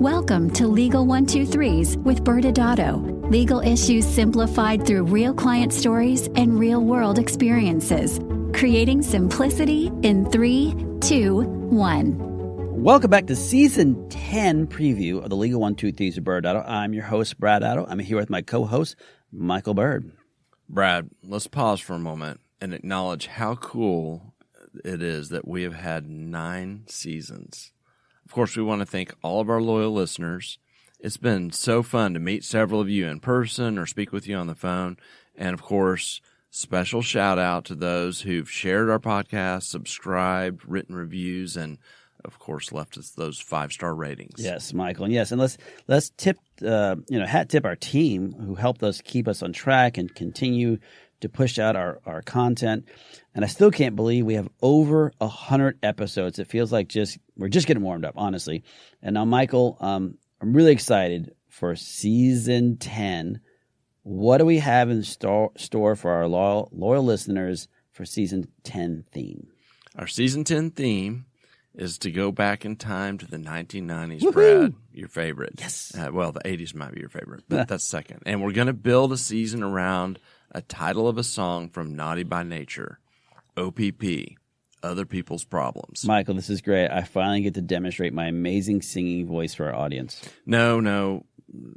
Welcome to Legal 123s with ByrdAdatto. Legal issues simplified through real client stories and real-world experiences. Creating simplicity in 3, 2, 1. Welcome back to Season 10 preview of the Legal 123s with ByrdAdatto. I'm your host, ByrdAdatto. I'm here with my co-host, Michael Byrd. Brad, let's pause for a moment and acknowledge how cool it is that we have had 9 seasons. Of course, we want to thank all of our loyal listeners. It's been so fun to meet several of you in person or speak with you on the phone. And of course, special shout out to those who've shared our podcast, subscribed, written reviews, and of course, left us those 5-star ratings. Yes, Michael. And yes, and let's tip, hat tip our team who helped us keep us on track and continue to push out our content. And I still can't believe we have over 100 episodes. It feels like we're just getting warmed up, honestly. And now, Michael, I'm really excited for Season 10. What do we have in store for our loyal listeners for Season 10 theme? Our Season 10 theme is to go back in time to the 1990s, Woohoo! Brad, your favorite. Yes. Well, the 80s might be your favorite, but that's second. And we're going to build a season around a title of a song from Naughty by Nature, OPP, Other People's Problems. Michael, this is great. I finally get to demonstrate my amazing singing voice for our audience. No.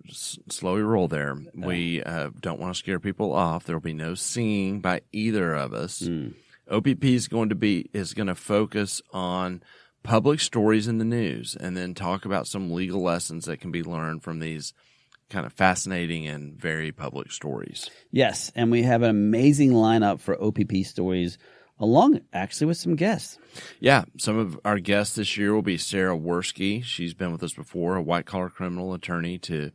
Slow your roll there. We don't want to scare people off. There will be no singing by either of us. OPP is going to focus on public stories in the news and then talk about some legal lessons that can be learned from these kind of fascinating and very public stories. Yes, and we have an amazing lineup for OPP stories, along actually with some guests. Yeah, some of our guests this year will be Sarah Worski. She's been with us before, a white-collar criminal attorney, to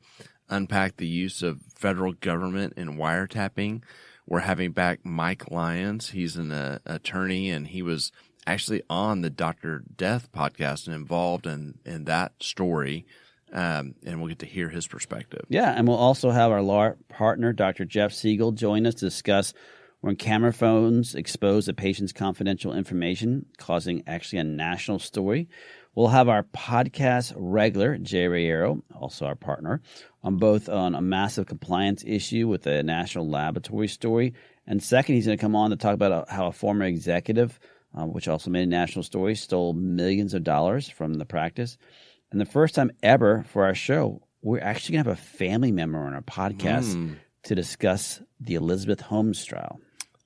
unpack the use of federal government in wiretapping. We're having back Mike Lyons. He's an attorney, and he was actually on the Dr. Death podcast and involved in that story. And we'll get to hear his perspective. Yeah, and we'll also have our law partner, Dr. Jeff Siegel, join us to discuss when camera phones expose a patient's confidential information, causing actually a national story. We'll have our podcast regular, Jay Rayero, also our partner, on a massive compliance issue with a national laboratory story. And second, he's going to come on to talk about how a former executive, which also made a national story, stole millions of dollars from the practice. And the first time ever for our show, we're actually going to have a family member on our podcast to discuss the Elizabeth Holmes trial.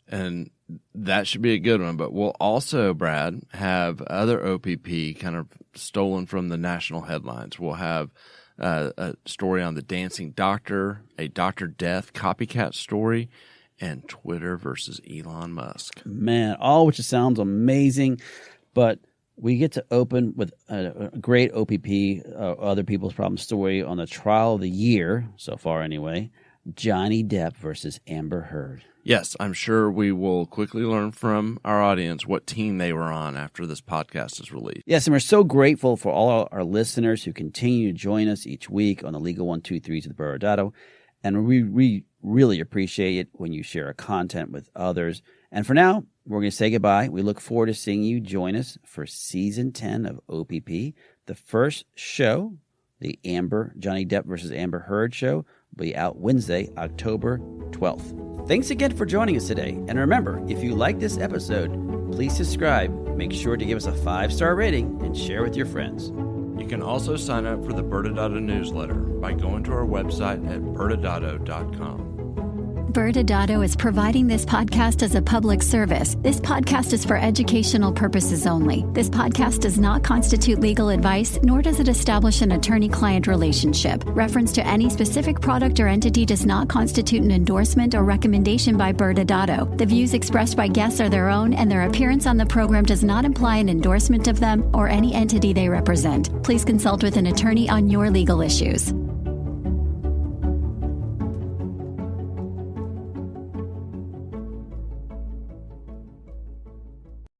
And that should be a good one. But we'll also, Brad, have other OPP kind of stolen from the national headlines. We'll have a story on the dancing doctor, a Dr. Death copycat story, and Twitter versus Elon Musk. Man, all which sounds amazing, but we get to open with a great OPP, Other People's Problem story on the trial of the year, so far anyway, Johnny Depp versus Amber Heard. Yes, I'm sure we will quickly learn from our audience what team they were on after this podcast is released. Yes, and we're so grateful for all our listeners who continue to join us each week on the Legal 123s with ByrdAdatto. And we really appreciate it when you share our content with others. And for now, we're going to say goodbye. We look forward to seeing you join us for Season 10 of OPP. The first show, the Johnny Depp versus Amber Heard show, will be out Wednesday, October 12th. Thanks again for joining us today. And remember, if you like this episode, please subscribe, make sure to give us a 5-star rating, and share with your friends. You can also sign up for the ByrdAdatto newsletter by going to our website at ByrdAdatto.com. ByrdAdatto is providing this podcast as a public service. This podcast is for educational purposes only. This podcast does not constitute legal advice, nor does it establish an attorney-client relationship. Reference to any specific product or entity does not constitute an endorsement or recommendation by ByrdAdatto. The views expressed by guests are their own, and their appearance on the program does not imply an endorsement of them or any entity they represent. Please consult with an attorney on your legal issues.